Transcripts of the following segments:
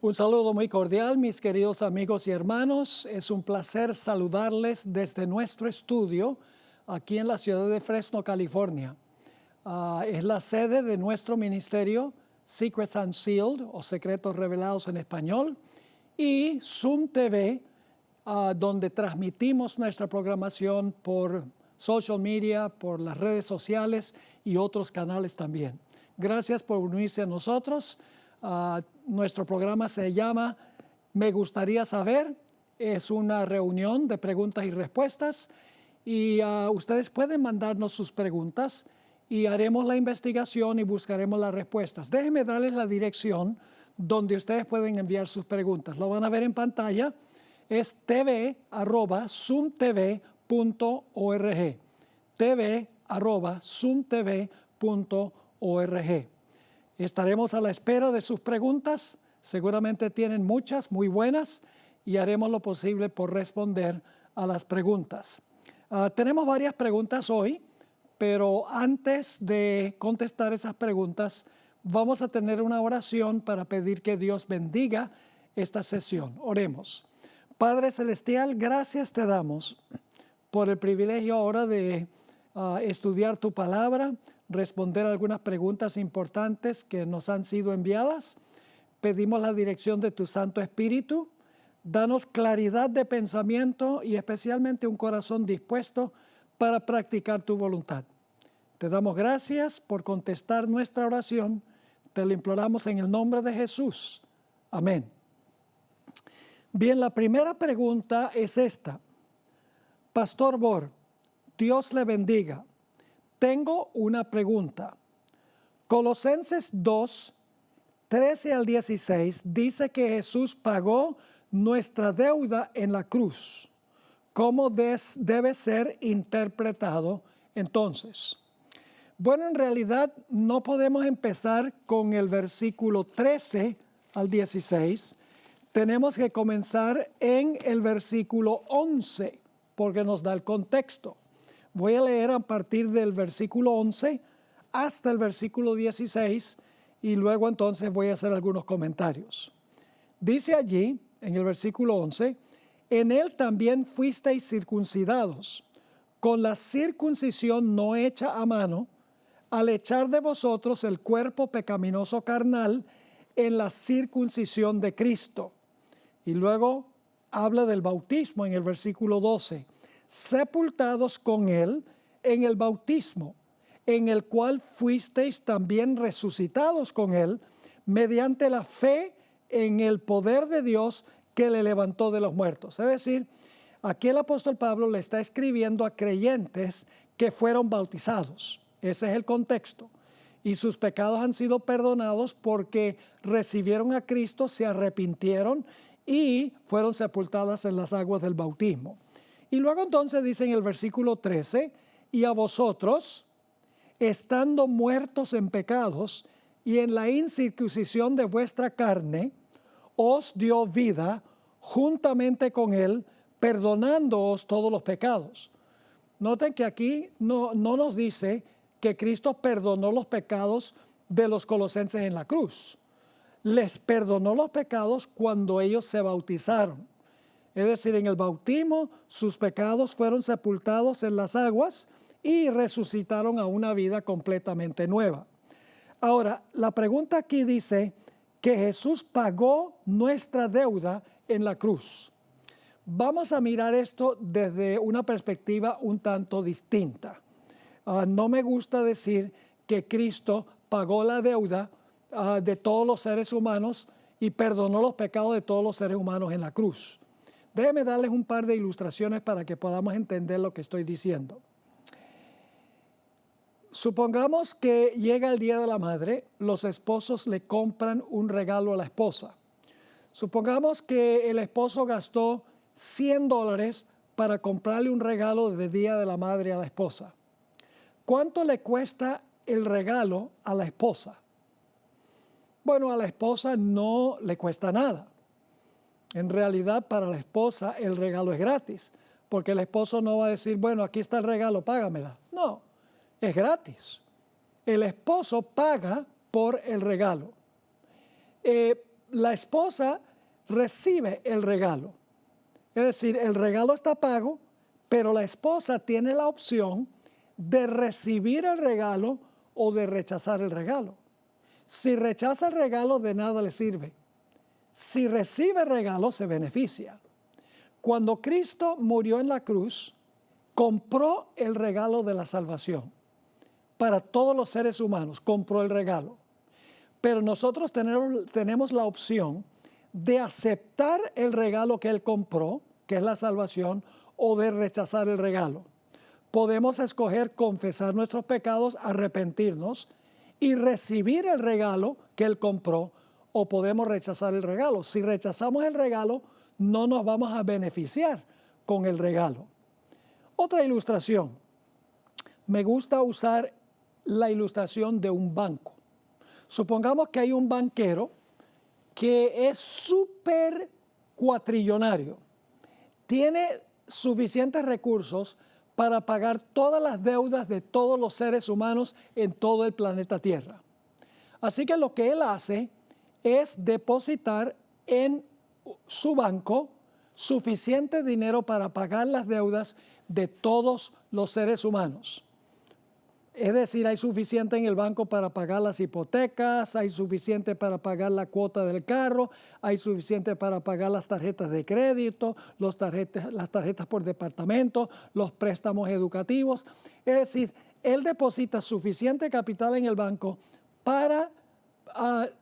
Un saludo muy cordial, mis queridos amigos y hermanos. Es un placer saludarles desde nuestro estudio aquí en la ciudad de Fresno, California. Es la sede de nuestro ministerio Secrets Unsealed o Secretos Revelados en español y Zoom TV, donde transmitimos nuestra programación por social media, por las redes sociales y otros canales también. Gracias por unirse a nosotros. Nuestro programa se llama Me Gustaría Saber. Es una reunión de preguntas y respuestas y ustedes pueden mandarnos sus preguntas y haremos la investigación y buscaremos las respuestas. Déjenme darles la dirección donde ustedes pueden enviar sus preguntas. Lo van a ver en pantalla. Es tv@zoomtv.org. tv@zoomtv.org. Estaremos a la espera de sus preguntas. Seguramente tienen muchas, muy buenas, y haremos lo posible por responder a las preguntas. Tenemos varias preguntas hoy, pero antes de contestar esas preguntas, vamos a tener una oración para pedir que Dios bendiga esta sesión. Oremos. Padre Celestial, gracias te damos por el privilegio ahora de estudiar tu palabra, responder algunas preguntas importantes que nos han sido enviadas. Pedimos la dirección de tu Santo Espíritu. Danos claridad de pensamiento y especialmente un corazón dispuesto para practicar tu voluntad. Te damos gracias por contestar nuestra oración. Te lo imploramos en el nombre de Jesús. Amén. Bien, la primera pregunta es esta. Pastor Bor, Dios le bendiga. Tengo una pregunta. Colosenses 2, 13 al 16 dice que Jesús pagó nuestra deuda en la cruz. ¿Cómo debe ser interpretado entonces? Bueno, en realidad no podemos empezar con el versículo 13 al 16. Tenemos que comenzar en el versículo 11 porque nos da el contexto. Voy a leer a partir del versículo 11 hasta el versículo 16 y luego entonces voy a hacer algunos comentarios. Dice allí, en el versículo 11, en él también fuisteis circuncidados, con la circuncisión no hecha a mano, al echar de vosotros el cuerpo pecaminoso carnal en la circuncisión de Cristo. Y luego habla del bautismo en el versículo 12. Sepultados con él en el bautismo, en el cual fuisteis también resucitados con él, mediante la fe en el poder de Dios que le levantó de los muertos. Es decir, aquí el apóstol Pablo le está escribiendo a creyentes que fueron bautizados. Ese es el contexto. Y sus pecados han sido perdonados porque recibieron a Cristo, se arrepintieron y fueron sepultadas en las aguas del bautismo. Y luego entonces dice en el versículo 13, y a vosotros, estando muertos en pecados y en la incircuncisión de vuestra carne, os dio vida juntamente con él, perdonándoos todos los pecados. Noten que aquí no nos dice que Cristo perdonó los pecados de los colosenses en la cruz. Les perdonó los pecados cuando ellos se bautizaron. Es decir, en el bautismo sus pecados fueron sepultados en las aguas y resucitaron a una vida completamente nueva. Ahora, la pregunta aquí dice que Jesús pagó nuestra deuda en la cruz. Vamos a mirar esto desde una perspectiva un tanto distinta. No me gusta decir que Cristo pagó la deuda de todos los seres humanos y perdonó los pecados de todos los seres humanos en la cruz. Déjenme darles un par de ilustraciones para que podamos entender lo que estoy diciendo. Supongamos que llega el Día de la Madre, los esposos le compran un regalo a la esposa. Supongamos que el esposo gastó $100 para comprarle un regalo de Día de la Madre a la esposa. ¿Cuánto le cuesta el regalo a la esposa? Bueno, a la esposa no le cuesta nada. En realidad, para la esposa el regalo es gratis, porque el esposo no va a decir, bueno, aquí está el regalo, págamela. No, es gratis. El esposo paga por el regalo. la esposa recibe el regalo. Es decir, el regalo está pago, pero la esposa tiene la opción de recibir el regalo o de rechazar el regalo. Si rechaza el regalo, de nada le sirve. Si recibe el regalo, se beneficia. Cuando Cristo murió en la cruz, compró el regalo de la salvación. Para todos los seres humanos, compró el regalo. Pero nosotros tenemos la opción de aceptar el regalo que Él compró, que es la salvación, o de rechazar el regalo. Podemos escoger confesar nuestros pecados, arrepentirnos y recibir el regalo que Él compró, o podemos rechazar el regalo. Si rechazamos el regalo, no nos vamos a beneficiar con el regalo. Otra ilustración. Me gusta usar la ilustración de un banco. Supongamos que hay un banquero que es súper cuatrillonario. Tiene suficientes recursos para pagar todas las deudas de todos los seres humanos en todo el planeta Tierra. Así que lo que él hace es depositar en su banco suficiente dinero para pagar las deudas de todos los seres humanos. Es decir, hay suficiente en el banco para pagar las hipotecas, hay suficiente para pagar la cuota del carro, hay suficiente para pagar las tarjetas de crédito, las tarjetas por departamento, los préstamos educativos. Es decir, él deposita suficiente capital en el banco para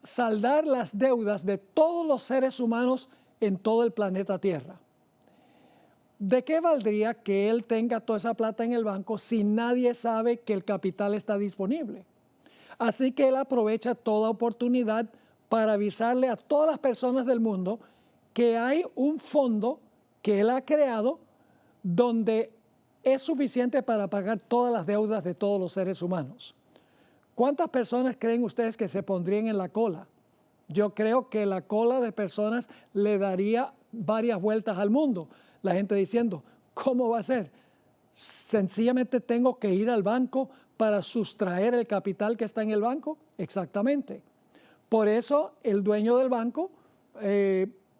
saldar las deudas de todos los seres humanos en todo el planeta Tierra. ¿De qué valdría que él tenga toda esa plata en el banco si nadie sabe que el capital está disponible? Así que él aprovecha toda oportunidad para avisarle a todas las personas del mundo que hay un fondo que él ha creado donde es suficiente para pagar todas las deudas de todos los seres humanos. ¿Cuántas personas creen ustedes que se pondrían en la cola? Yo creo que la cola de personas le daría varias vueltas al mundo. La gente diciendo, ¿cómo va a ser? Sencillamente tengo que ir al banco para sustraer el capital que está en el banco. Exactamente. Por eso el dueño del banco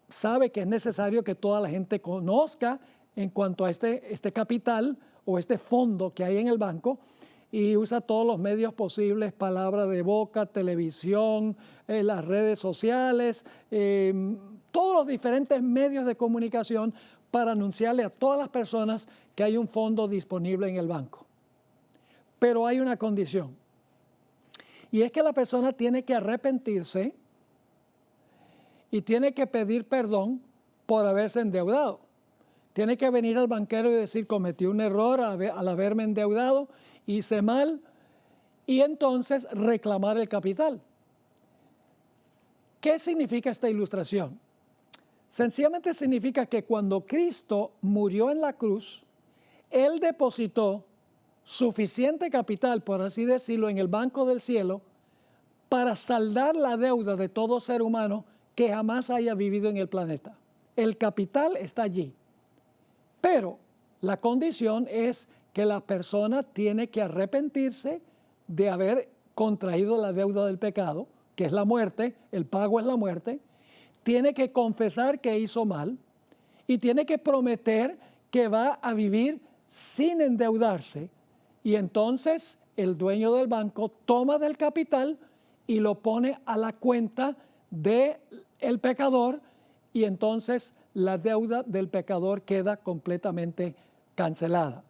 sabe que es necesario que toda la gente conozca en cuanto a este capital o este fondo que hay en el banco, y usa todos los medios posibles, palabra de boca, televisión, las redes sociales, todos los diferentes medios de comunicación para anunciarle a todas las personas que hay un fondo disponible en el banco. Pero hay una condición, y es que la persona tiene que arrepentirse y tiene que pedir perdón por haberse endeudado. Tiene que venir al banquero y decir, cometí un error al haberme endeudado, hice mal, y entonces reclamar el capital. ¿Qué significa esta ilustración? Sencillamente significa que cuando Cristo murió en la cruz, Él depositó suficiente capital, por así decirlo, en el banco del cielo para saldar la deuda de todo ser humano que jamás haya vivido en el planeta. El capital está allí, pero la condición es que la persona tiene que arrepentirse de haber contraído la deuda del pecado, que es la muerte, el pago es la muerte. Tiene que confesar que hizo mal y tiene que prometer que va a vivir sin endeudarse. Y entonces el dueño del banco toma del capital y lo pone a la cuenta del pecador, y entonces la deuda del pecador queda completamente cancelada.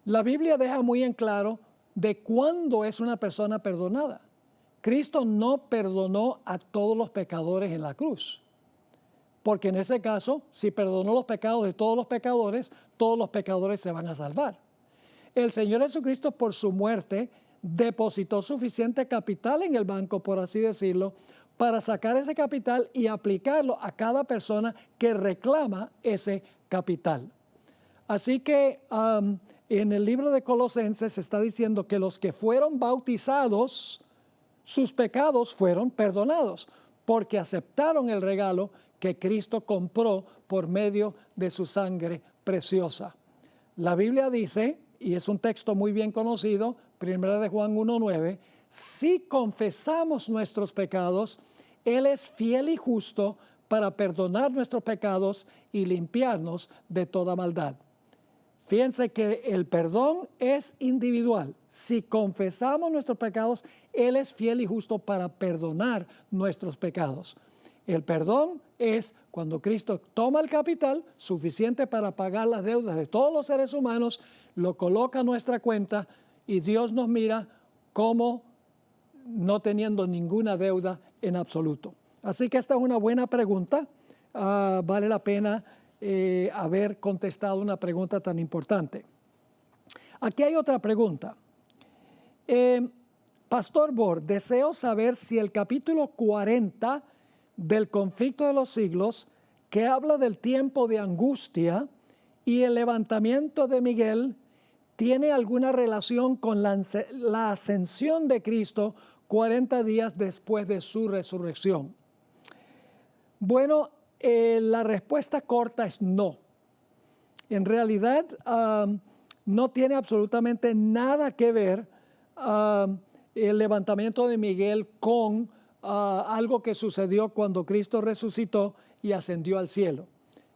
La Biblia deja muy en claro de cuándo es una persona perdonada. Cristo no perdonó a todos los pecadores en la cruz, porque en ese caso, si perdonó los pecados de todos los pecadores se van a salvar. El Señor Jesucristo, por su muerte, depositó suficiente capital en el banco, por así decirlo, para sacar ese capital y aplicarlo a cada persona que reclama ese capital. Así que en el libro de Colosenses se está diciendo que los que fueron bautizados, sus pecados fueron perdonados, porque aceptaron el regalo que Cristo compró por medio de su sangre preciosa. La Biblia dice, y es un texto muy bien conocido, 1 de Juan 1:9, si confesamos nuestros pecados, Él es fiel y justo para perdonar nuestros pecados y limpiarnos de toda maldad. Fíjense que el perdón es individual. Si confesamos nuestros pecados, Él es fiel y justo para perdonar nuestros pecados. El perdón es cuando Cristo toma el capital suficiente para pagar las deudas de todos los seres humanos, lo coloca a nuestra cuenta y Dios nos mira como no teniendo ninguna deuda en absoluto. Así que esta es una buena pregunta. Vale la pena haber contestado una pregunta tan importante. Aquí hay otra pregunta. Pastor Bor, deseo saber si el capítulo 40 del conflicto de los siglos, que habla del tiempo de angustia y el levantamiento de Miguel, tiene alguna relación con la ascensión de Cristo 40 días después de su resurrección. Bueno, la respuesta corta es no. En realidad, no tiene absolutamente nada que ver el levantamiento de Miguel con algo que sucedió cuando Cristo resucitó y ascendió al cielo.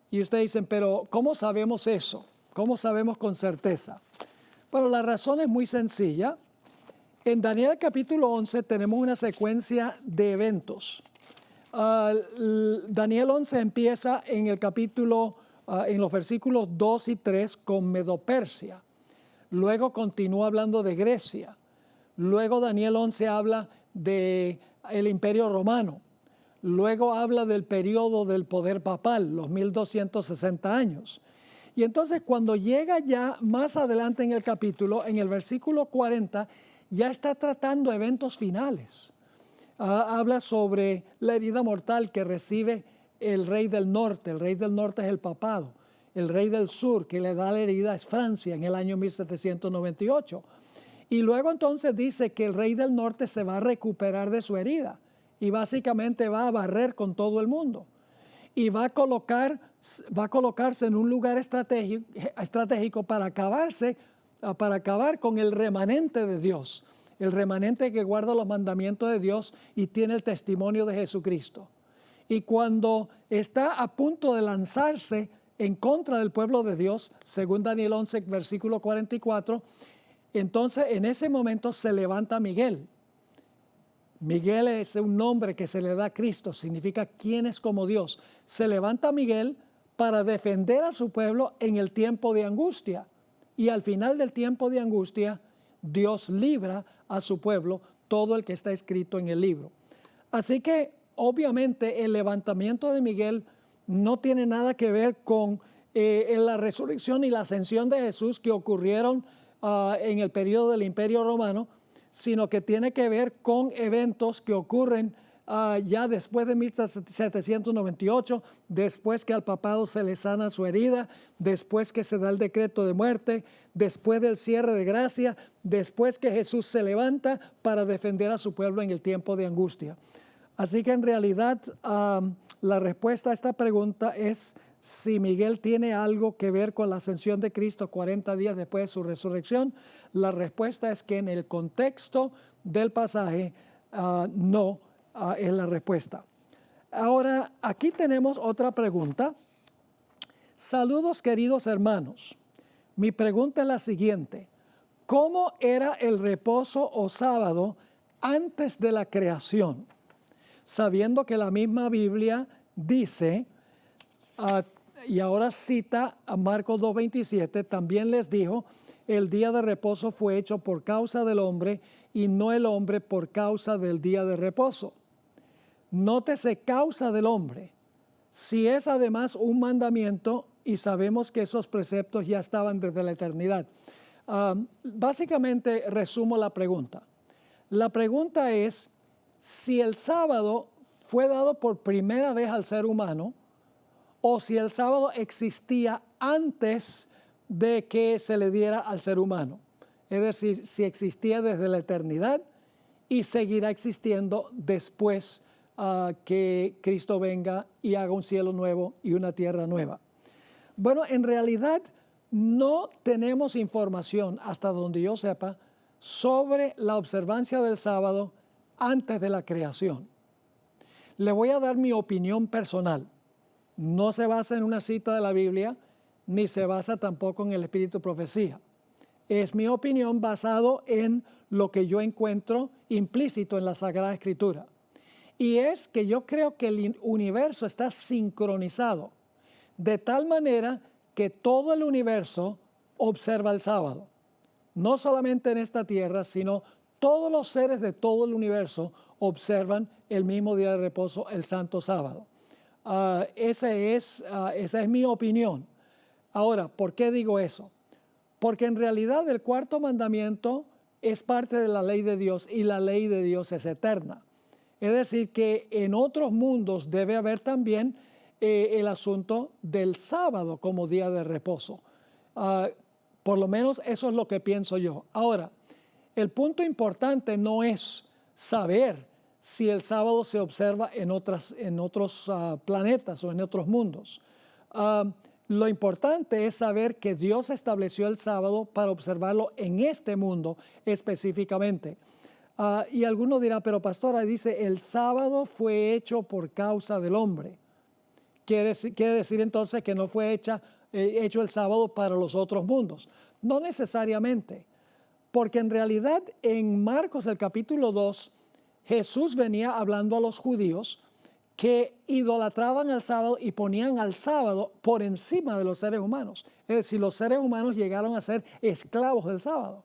Y ustedes dicen, pero ¿cómo sabemos eso? ¿Cómo sabemos con certeza? Bueno, la razón es muy sencilla. En Daniel capítulo 11 tenemos una secuencia de eventos. Daniel 11 empieza en el capítulo, en los versículos 2 y 3 con Medo-Persia. Luego continúa hablando de Grecia. Luego Daniel 11 habla del Imperio Romano. Luego habla del periodo del poder papal, los 1260 años. Y entonces cuando llega ya más adelante en el capítulo, en el versículo 40, ya está tratando eventos finales. Habla sobre la herida mortal que recibe el rey del norte. El rey del norte es el papado. El rey del sur que le da la herida es Francia en el año 1798. Y luego entonces dice que el rey del norte se va a recuperar de su herida y básicamente va a barrer con todo el mundo. Y va a colocarse en un lugar estratégico para acabar con el remanente de Dios. El remanente que guarda los mandamientos de Dios y tiene el testimonio de Jesucristo. Y cuando está a punto de lanzarse en contra del pueblo de Dios, según Daniel 11, versículo 44, entonces en ese momento se levanta Miguel. Miguel es un nombre que se le da a Cristo, significa quién es como Dios. Se levanta Miguel para defender a su pueblo en el tiempo de angustia. Y al final del tiempo de angustia, Dios libra a su pueblo, todo el que está escrito en el libro. Así que obviamente el levantamiento de Miguel no tiene nada que ver con la resurrección y la ascensión de Jesús que ocurrieron en el periodo del Imperio Romano, sino que tiene que ver con eventos que ocurren ya después de 1798, después que al papado se le sana su herida, después que se da el decreto de muerte, después del cierre de gracia, después que Jesús se levanta para defender a su pueblo en el tiempo de angustia. Así que en realidad la respuesta a esta pregunta es si Miguel tiene algo que ver con la ascensión de Cristo 40 días después de su resurrección. La respuesta es que en el contexto del pasaje no es la respuesta. Ahora, aquí tenemos otra pregunta. Saludos, queridos hermanos. Mi pregunta es la siguiente. ¿Cómo era el reposo o sábado antes de la creación? Sabiendo que la misma Biblia dice, y ahora cita a Marcos 2:27, también les dijo, el día de reposo fue hecho por causa del hombre y no el hombre por causa del día de reposo. Nótese causa del hombre. Si es además un mandamiento y sabemos que esos preceptos ya estaban desde la eternidad. Básicamente resumo la pregunta. La pregunta es si el sábado fue dado por primera vez al ser humano o si el sábado existía antes de que se le diera al ser humano. Es decir, si existía desde la eternidad y seguirá existiendo después que Cristo venga y haga un cielo nuevo y una tierra nueva. Bueno, en realidad no tenemos información, hasta donde yo sepa, sobre la observancia del sábado antes de la creación. Le voy a dar mi opinión personal. No se basa en una cita de la Biblia, ni se basa tampoco en el espíritu de profecía. Es mi opinión basado en lo que yo encuentro implícito en la Sagrada Escritura. Y es que yo creo que el universo está sincronizado de tal manera que todo el universo observa el sábado. No solamente en esta tierra, sino todos los seres de todo el universo observan el mismo día de reposo, el santo sábado. Esa es mi opinión. Ahora, ¿por qué digo eso? Porque en realidad el cuarto mandamiento es parte de la ley de Dios y la ley de Dios es eterna. Es decir, que en otros mundos debe haber también el asunto del sábado como día de reposo. Por lo menos eso es lo que pienso yo. Ahora, el punto importante no es saber si el sábado se observa en otros planetas o en otros mundos. Lo importante es saber que Dios estableció el sábado para observarlo en este mundo específicamente. Y alguno dirá, pero pastora, dice, el sábado fue hecho por causa del hombre. Quiere decir entonces que no fue hecho el sábado para los otros mundos. No necesariamente, porque en realidad en Marcos el capítulo 2, Jesús venía hablando a los judíos que idolatraban al sábado y ponían al sábado por encima de los seres humanos. Es decir, los seres humanos llegaron a ser esclavos del sábado.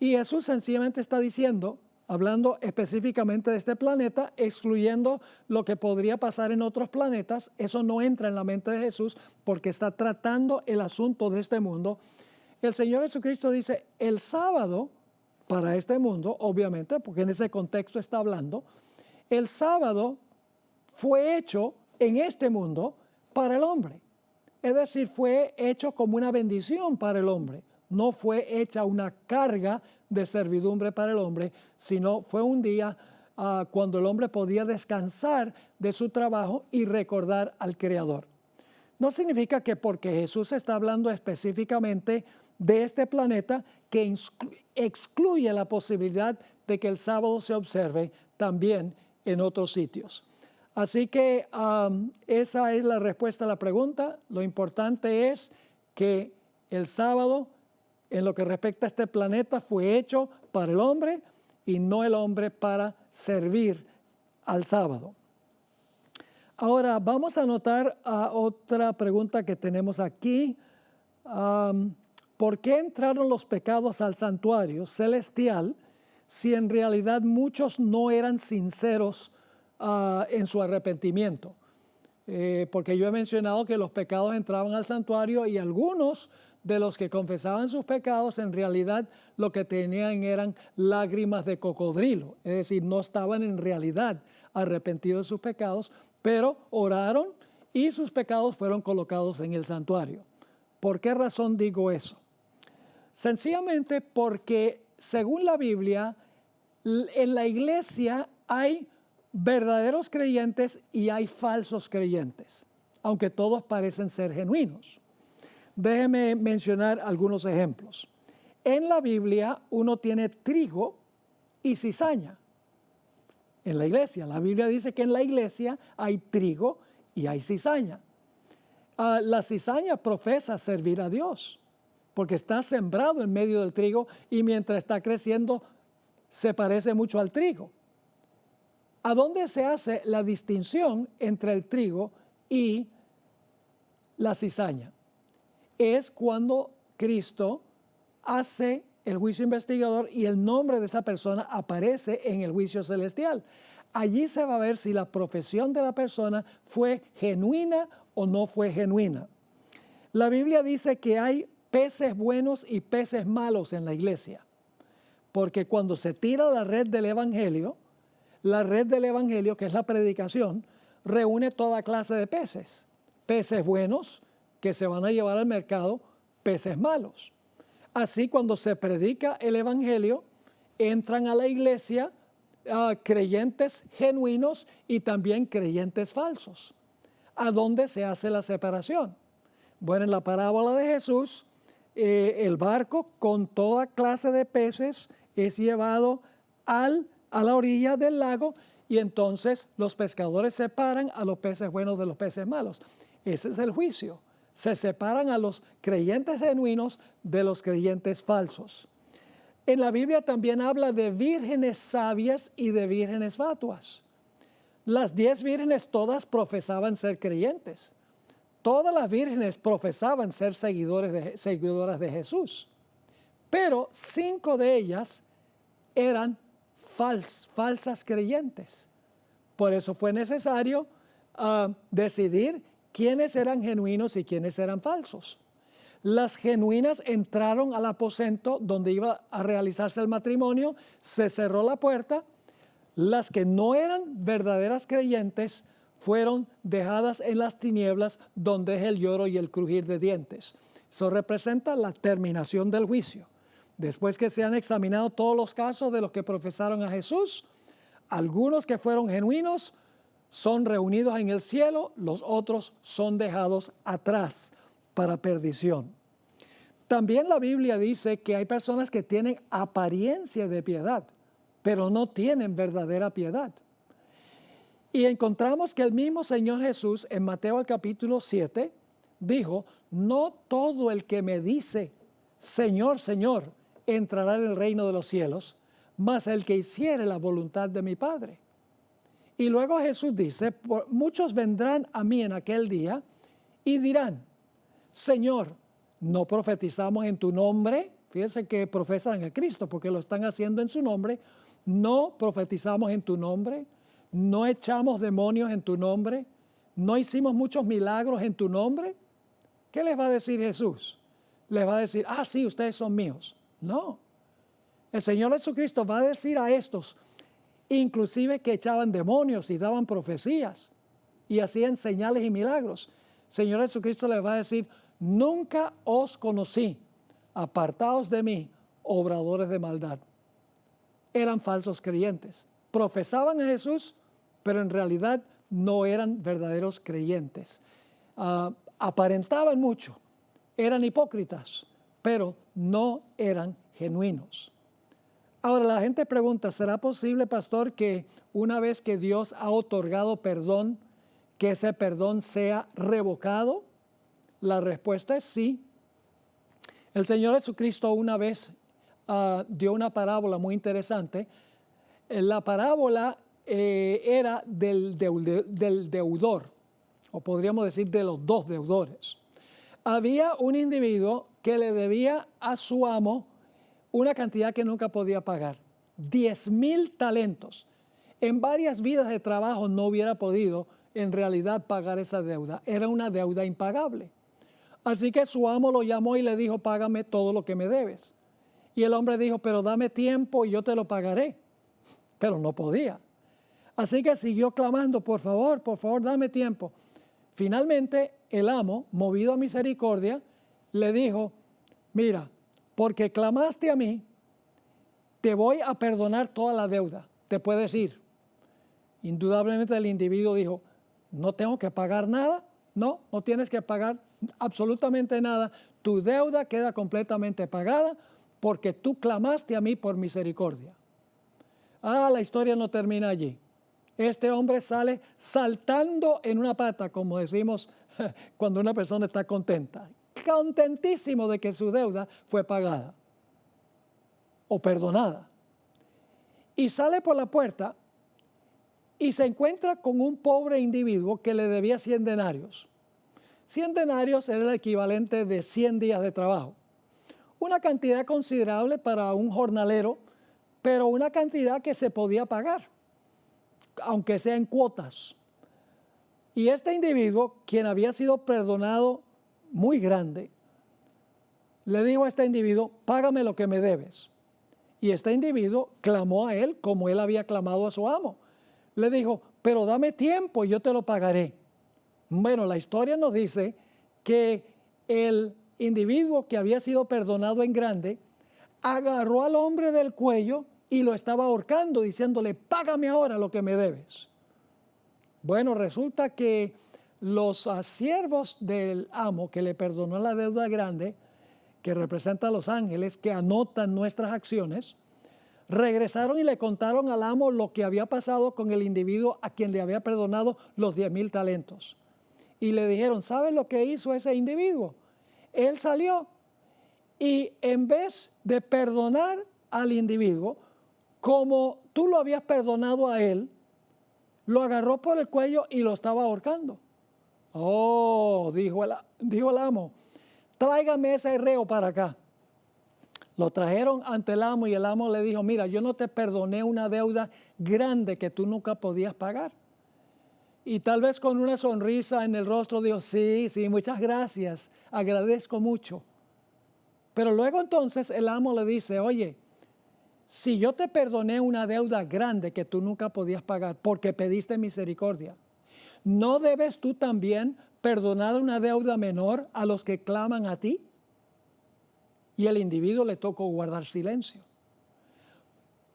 Y Jesús sencillamente está diciendo, hablando específicamente de este planeta, excluyendo lo que podría pasar en otros planetas, eso no entra en la mente de Jesús porque está tratando el asunto de este mundo. El Señor Jesucristo dice, el sábado, para este mundo, obviamente, porque en ese contexto está hablando, el sábado fue hecho en este mundo para el hombre. Es decir, fue hecho como una bendición para el hombre. No fue hecha una carga de servidumbre para el hombre, sino fue un día cuando el hombre podía descansar de su trabajo y recordar al Creador. No significa que porque Jesús está hablando específicamente de este planeta que excluye la posibilidad de que el sábado se observe también en otros sitios. Así que esa es la respuesta a la pregunta. Lo importante es que el sábado, en lo que respecta a este planeta, fue hecho para el hombre y no el hombre para servir al sábado. Ahora vamos a anotar otra pregunta que tenemos aquí. ¿Por qué entraron los pecados al santuario celestial si en realidad muchos no eran sinceros en su arrepentimiento? Porque yo he mencionado que los pecados entraban al santuario y algunos de los que confesaban sus pecados en realidad lo que tenían eran lágrimas de cocodrilo, es decir, no estaban en realidad arrepentidos de sus pecados, pero oraron y sus pecados fueron colocados en el santuario. ¿Por qué razón digo eso? Sencillamente porque según la Biblia, en la iglesia hay verdaderos creyentes y hay falsos creyentes, aunque todos parecen ser genuinos. Déjeme mencionar algunos ejemplos. En la Biblia uno tiene trigo y cizaña. En la iglesia, la Biblia dice que en la iglesia hay trigo y hay cizaña. La cizaña profesa servir a Dios, porque está sembrado en medio del trigo y mientras está creciendo se parece mucho al trigo. ¿A dónde se hace la distinción entre el trigo y la cizaña? Es cuando Cristo hace el juicio investigador y el nombre de esa persona aparece en el juicio celestial. Allí se va a ver si la profesión de la persona fue genuina o no fue genuina. La Biblia dice que hay peces buenos y peces malos en la iglesia, porque cuando se tira la red del Evangelio, que es la predicación, reúne toda clase de peces. Peces buenos que se van a llevar al mercado, peces malos. Así cuando se predica el Evangelio, entran a la iglesia creyentes genuinos y también creyentes falsos. ¿A dónde se hace la separación? Bueno, en la parábola de Jesús, el barco con toda clase de peces es llevado a la orilla del lago y entonces los pescadores separan a los peces buenos de los peces malos. Ese es el juicio. Se separan a los creyentes genuinos de los creyentes falsos. En la Biblia también habla de vírgenes sabias y de vírgenes fatuas. Las 10 vírgenes todas profesaban ser creyentes. Todas las vírgenes profesaban ser seguidoras de Jesús. Pero 5 de ellas eran falsas creyentes. Por eso fue necesario decidir quiénes eran genuinos y quiénes eran falsos. Las genuinas entraron al aposento donde iba a realizarse el matrimonio, se cerró la puerta. Las que no eran verdaderas creyentes fueron dejadas en las tinieblas donde es el lloro y el crujir de dientes. Eso representa la terminación del juicio. Después que se han examinado todos los casos de los que profesaron a Jesús, algunos que fueron genuinos son reunidos en el cielo, los otros son dejados atrás para perdición. También la Biblia dice que hay personas que tienen apariencia de piedad, pero no tienen verdadera piedad. Y encontramos que el mismo Señor Jesús en Mateo capítulo 7 dijo, no todo el que me dice, Señor, Señor, entrará en el reino de los cielos, mas el que hiciere la voluntad de mi Padre. Y luego Jesús dice, muchos vendrán a mí en aquel día y dirán, Señor, ¿no profetizamos en tu nombre? Fíjense que profesan a Cristo porque lo están haciendo en su nombre. ¿No profetizamos en tu nombre? ¿No echamos demonios en tu nombre? ¿No hicimos muchos milagros en tu nombre? ¿Qué les va a decir Jesús? Les va a decir, sí, ustedes son míos. No. El Señor Jesucristo va a decir a estos, inclusive que echaban demonios y daban profecías y hacían señales y milagros. El Señor Jesucristo les va a decir, nunca os conocí, apartaos de mí, obradores de maldad. Eran falsos creyentes. Profesaban a Jesús, pero en realidad no eran verdaderos creyentes. Aparentaban mucho, eran hipócritas, pero no eran genuinos. Ahora la gente pregunta, ¿será posible, pastor, que una vez que Dios ha otorgado perdón, que ese perdón sea revocado? La respuesta es sí. El Señor Jesucristo una vez dio una parábola muy interesante. La parábola era del deudor, o podríamos decir de los dos deudores. Había un individuo que le debía a su amo una cantidad que nunca podía pagar, 10,000 talentos. En varias vidas de trabajo no hubiera podido en realidad pagar esa deuda. Era una deuda impagable. Así que su amo lo llamó y le dijo, págame todo lo que me debes. Y el hombre dijo, pero dame tiempo y yo te lo pagaré. Pero no podía. Así que siguió clamando, por favor, dame tiempo. Finalmente, el amo, movido a misericordia, le dijo, mira, porque clamaste a mí, te voy a perdonar toda la deuda, te puedes ir. Indudablemente el individuo dijo, no tengo que pagar nada, no tienes que pagar absolutamente nada, tu deuda queda completamente pagada porque tú clamaste a mí por misericordia. La historia no termina allí. Este hombre sale saltando en una pata, como decimos cuando una persona está contenta. Contentísimo de que su deuda fue pagada o perdonada. Y sale por la puerta y se encuentra con un pobre individuo que le debía 100 denarios. 100 denarios era el equivalente de 100 días de trabajo. Una cantidad considerable para un jornalero, pero una cantidad que se podía pagar, aunque sea en cuotas. Y este individuo, quien había sido perdonado muy grande, le dijo a este individuo, págame lo que me debes. Y este individuo clamó a él como él había clamado a su amo. Le dijo, pero dame tiempo y yo te lo pagaré. Bueno, la historia nos dice que el individuo que había sido perdonado en grande agarró al hombre del cuello y lo estaba ahorcando, diciéndole, págame ahora lo que me debes. Bueno, resulta que los siervos del amo que le perdonó la deuda grande, que representa a los ángeles que anotan nuestras acciones, regresaron y le contaron al amo lo que había pasado con el individuo a quien le había perdonado los 10,000 talentos. Y le dijeron, ¿sabes lo que hizo ese individuo? Él salió y en vez de perdonar al individuo, como tú lo habías perdonado a él, lo agarró por el cuello y lo estaba ahorcando. Oh, dijo el amo, tráigame ese reo para acá. Lo trajeron ante el amo y el amo le dijo, mira, yo no te perdoné una deuda grande que tú nunca podías pagar. Y tal vez con una sonrisa en el rostro dijo, sí, muchas gracias, agradezco mucho. Pero luego entonces el amo le dice, oye, si yo te perdoné una deuda grande que tú nunca podías pagar porque pediste misericordia, ¿no debes tú también perdonar una deuda menor a los que claman a ti? Y el individuo le tocó guardar silencio.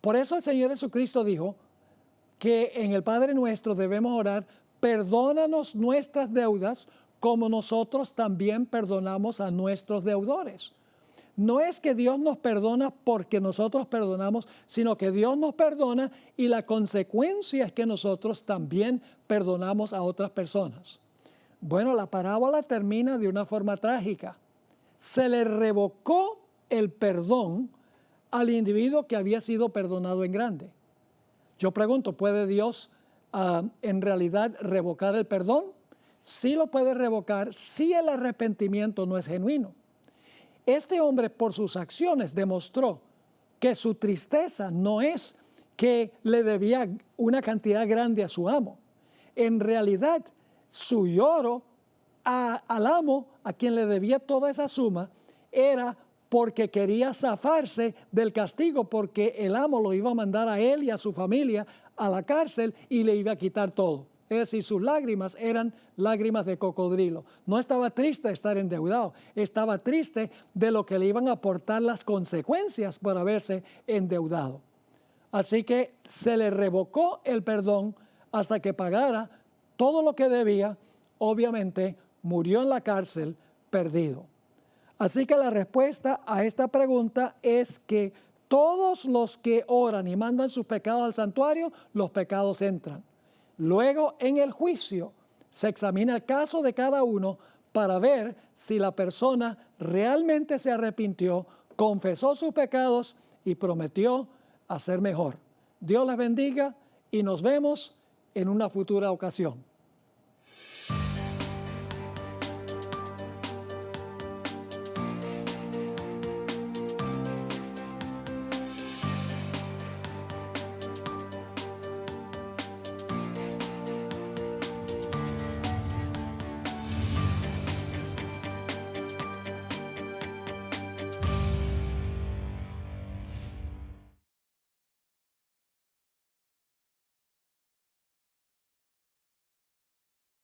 Por eso el Señor Jesucristo dijo que en el Padre Nuestro debemos orar, perdónanos nuestras deudas como nosotros también perdonamos a nuestros deudores. No es que Dios nos perdona porque nosotros perdonamos, sino que Dios nos perdona y la consecuencia es que nosotros también perdonamos a otras personas. Bueno, la parábola termina de una forma trágica. Se le revocó el perdón al individuo que había sido perdonado en grande. Yo pregunto, ¿puede Dios en realidad revocar el perdón? Sí lo puede revocar si el arrepentimiento no es genuino. Este hombre por sus acciones demostró que su tristeza no es que le debía una cantidad grande a su amo. En realidad, su lloro al amo, a quien le debía toda esa suma, era porque quería zafarse del castigo, porque el amo lo iba a mandar a él y a su familia a la cárcel y le iba a quitar todo. Es decir, sus lágrimas eran lágrimas de cocodrilo. No estaba triste de estar endeudado, estaba triste de lo que le iban a aportar las consecuencias por haberse endeudado. Así que se le revocó el perdón hasta que pagara todo lo que debía. Obviamente murió en la cárcel perdido. Así que la respuesta a esta pregunta es que todos los que oran y mandan sus pecados al santuario, los pecados entran. Luego, en el juicio, se examina el caso de cada uno para ver si la persona realmente se arrepintió, confesó sus pecados y prometió hacer mejor. Dios les bendiga y nos vemos en una futura ocasión.